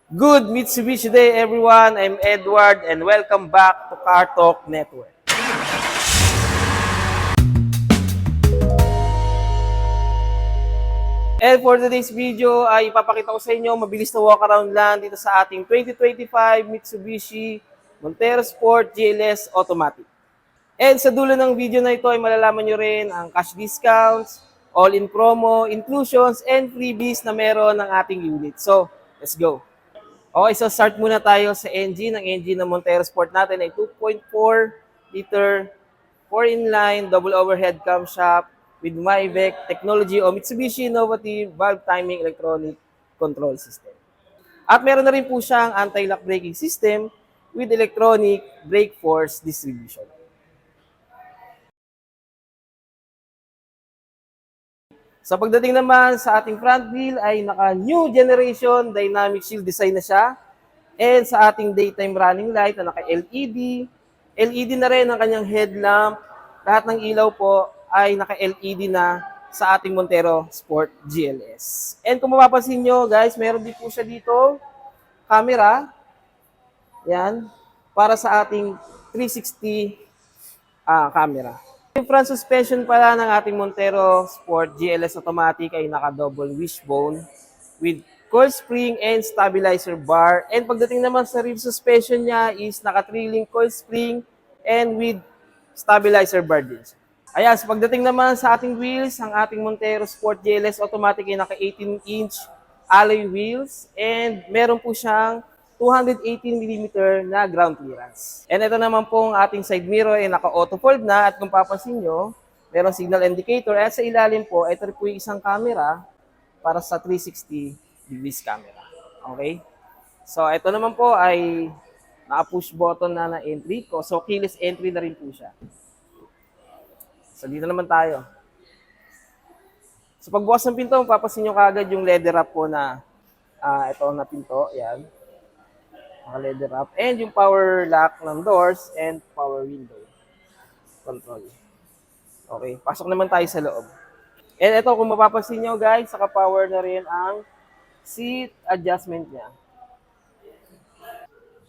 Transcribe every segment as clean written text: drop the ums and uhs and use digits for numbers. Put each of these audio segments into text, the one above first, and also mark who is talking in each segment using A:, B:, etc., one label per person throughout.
A: Good Mitsubishi Day, everyone. I'm Edward, and welcome back to Car Talk Network. And for today's video ay ipapakita ko sa inyo mabilis na walk around lang dito sa ating 2025 Mitsubishi Montero Sport GLS Automatic. And sa dulo ng video na ito ay malalaman nyo rin ang cash discounts, all-in promo, inclusions, and freebies na meron ng ating unit. So, let's go! Okay, so start muna tayo sa engine. Ang engine ng Montero Sport natin ay 2.4 liter, 4 inline, double overhead camshaft with Maybach technology o Mitsubishi Innovative Valve Timing Electronic Control System. At meron na rin po siyang anti-lock braking system with electronic brake force distribution. Sa pagdating naman sa ating front wheel ay naka new generation dynamic shield design na siya. And sa ating daytime running light na naka LED, LED na rin ang kanyang headlamp. Lahat ng ilaw po ay naka LED na sa ating Montero Sport GLS. And kung mapapansin nyo guys, meron din po siya dito camera. Yan. Para sa ating 360 camera. Yung front suspension pala ng ating Montero Sport GLS Automatic ay naka-double wishbone with coil spring and stabilizer bar. And pagdating naman sa rear suspension niya is naka-3-link coil spring and with stabilizer bar din. Ayan, so pagdating naman sa ating wheels, ang ating Montero Sport GLS Automatic ay naka 18-inch alloy wheels and meron po siyang 218mm na ground clearance. And ito naman pong ating side mirror ay naka-auto fold na at kung papansin nyo, merong signal indicator at sa ilalim po, ito po yung isang camera para sa 360 degrees camera. Okay? So ito naman po ay naka-push button na entry ko. So keyless entry na rin po siya. So dito naman tayo. So pagbukas ng pinto, mapapansin nyo kagad yung leather wrap po na ito na pinto. Yan. Naka-leather wrap. And yung power lock ng doors and power window control. Okay, pasok naman tayo sa loob. And ito, kung mapapansin nyo guys, saka-power na rin ang seat adjustment niya.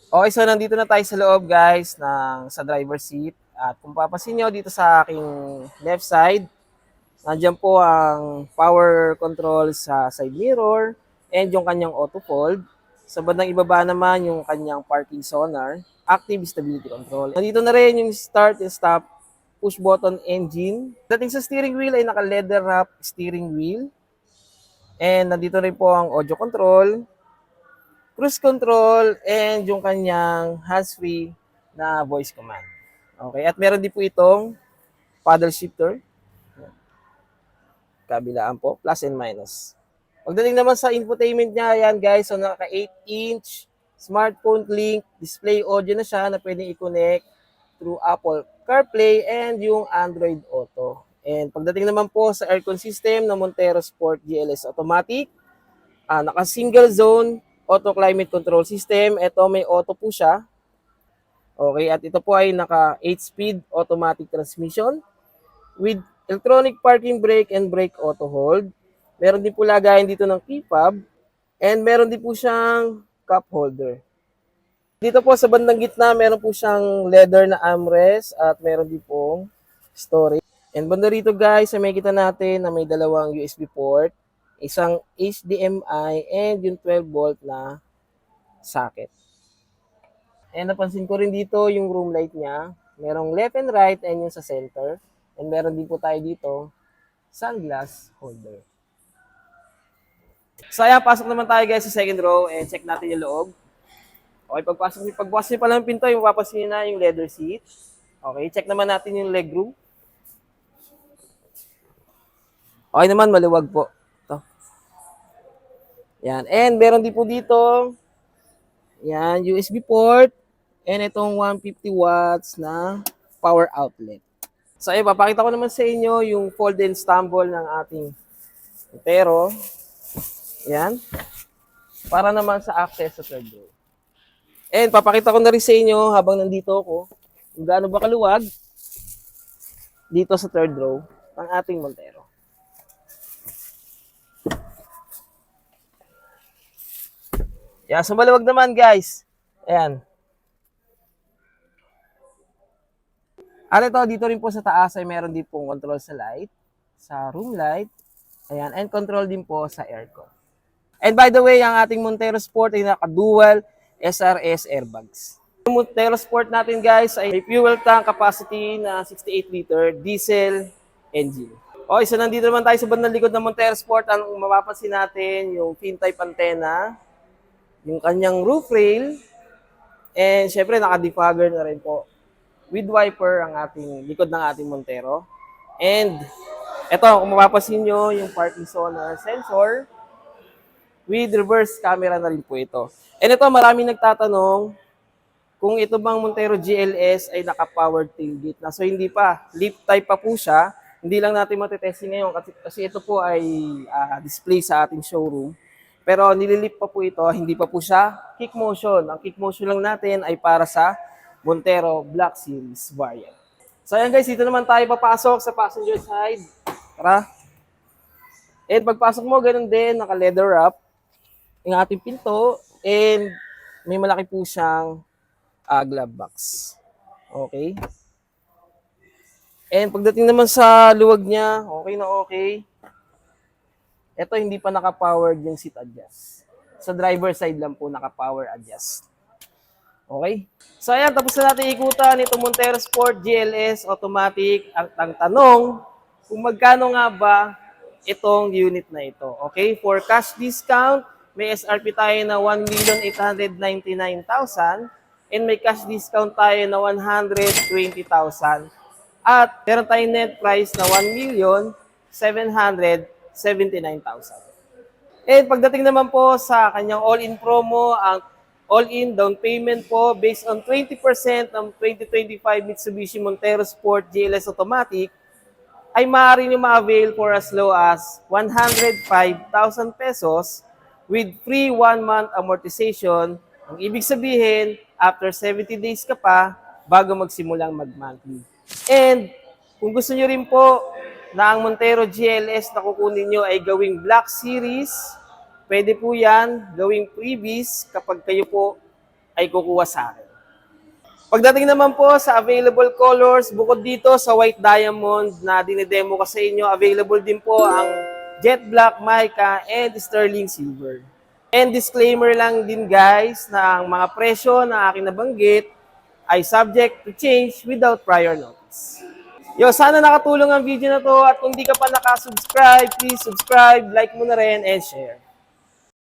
A: Okay, so nandito na tayo sa loob guys, sa driver seat. At kung mapapansin nyo dito sa aking left side, nandiyan po ang power control sa side mirror and yung kanyang auto fold. Sa bandang ibaba naman yung kanyang parking sonar, active stability control. Nandito na rin yung start and stop push button engine. Dating sa steering wheel ay naka-leather wrap steering wheel. And nandito rin po ang audio control, cruise control, and yung kanyang hands-free na voice command. Okay, at meron din po itong paddle shifter. Kabilaan po, plus and minus. Pagdating naman sa infotainment niya, yan guys, so naka 8-inch smartphone link, display audio na siya na pwedeng i-connect through Apple CarPlay and yung Android Auto. And pagdating naman po sa aircon system ng Montero Sport GLS Automatic, naka single zone auto climate control system. Ito may auto po siya. Okay, at ito po ay naka 8-speed automatic transmission with electronic parking brake and brake auto hold. Meron din po lagayan dito ng key fob and meron din po siyang cup holder. Dito po sa bandang gitna, meron po siyang leather na armrest at meron din pong storage. And banda rito guys, may kita natin na may dalawang USB port, isang HDMI and yung 12 volt na socket. And napansin ko rin dito yung room light niya. Merong left and right and yung sa center. And meron din po tayo dito sunglass holder. So ayan, pasok naman tayo guys sa second row and check natin yung loob. Okay, pagbukas niyo pa lang yung pinto, yung mapapansin niyo na yung leather seat. Okay, check naman natin yung legroom. Okay naman, maluwag po. Ito. Yan, and meron din po dito, yan, USB port, and itong 150 watts na power outlet. So ayun, papakita ko naman sa inyo yung fold and stumble ng ating Montero. Yan. Para naman sa access sa third row. And papakita ko na rin sa inyo habang nandito ako kung gaano ba kaluwag dito sa third row ng ating Montero. Yan, sa maluwag naman guys. Ayan. At ito, dito rin po sa taas ay meron din pong control sa light, sa room light, ayan, and control din po sa aircon. And by the way, ang ating Montero Sport ay naka-dual SRS airbags. Yung Montero Sport natin guys ay may fuel tank capacity na 68 liter diesel engine. O, isa nandito naman tayo sa bandang likod ng Montero Sport. Ang mapapansin natin, yung fin-type antenna, yung kanyang roof rail, and syempre naka-defogger na rin po with wiper ang ating likod ng ating Montero. And ito, kung mapapansin nyo, yung parking sonar sensor with reverse camera na rin po ito. And ito, maraming nagtatanong kung ito bang Montero GLS ay naka-powered tailgate na. So hindi pa, lift type pa po siya. Hindi lang natin matitesting ngayon kasi ito po ay display sa ating showroom. Pero nililip pa po ito, hindi pa po siya kick motion. Ang kick motion lang natin ay para sa Montero Black Series variant. So ayan guys, dito naman tayo papasok sa passenger side. Tara. And pagpasok mo, ganun din, naka-leather wrap yung ating pinto. And may malaki po siyang glove box. Okay. And pagdating naman sa luwag niya, okay na okay. Ito hindi pa naka-powered yung seat adjust. Sa driver side lang po naka-power adjust. Okay? So ayan, tapos na natin ikutan itong Montero Sport GLS Automatic. Ang tanong, kung magkano nga ba itong unit na ito. Okay? For cash discount, may SRP tayo na 1,899,000 and may cash discount tayo na 120,000. At meron tayong net price na 1,779,000. And pagdating naman po sa kanyang all-in promo, ang all-in down payment po based on 20% ng 2025 Mitsubishi Montero Sport GLS Automatic ay maaari nyo ma-avail for as low as 105,000 pesos with free 1-month amortization. Ang ibig sabihin, after 70 days ka pa bago magsimulang mag-monthly. And kung gusto nyo rin po na ang Montero GLS na kukunin nyo ay gawing Black Series, pwede po yan gawing freebies kapag kayo po ay kukuha sa akin. Pagdating naman po sa available colors, bukod dito sa white diamond na dinidemo ko sa inyo, available din po ang jet black, mica, and sterling silver. And disclaimer lang din guys na ang mga presyo na aking nabanggit ay subject to change without prior notice. Yo, sana nakatulong ang video na to at kung di ka pa nakasubscribe, please subscribe, like mo na rin, and share.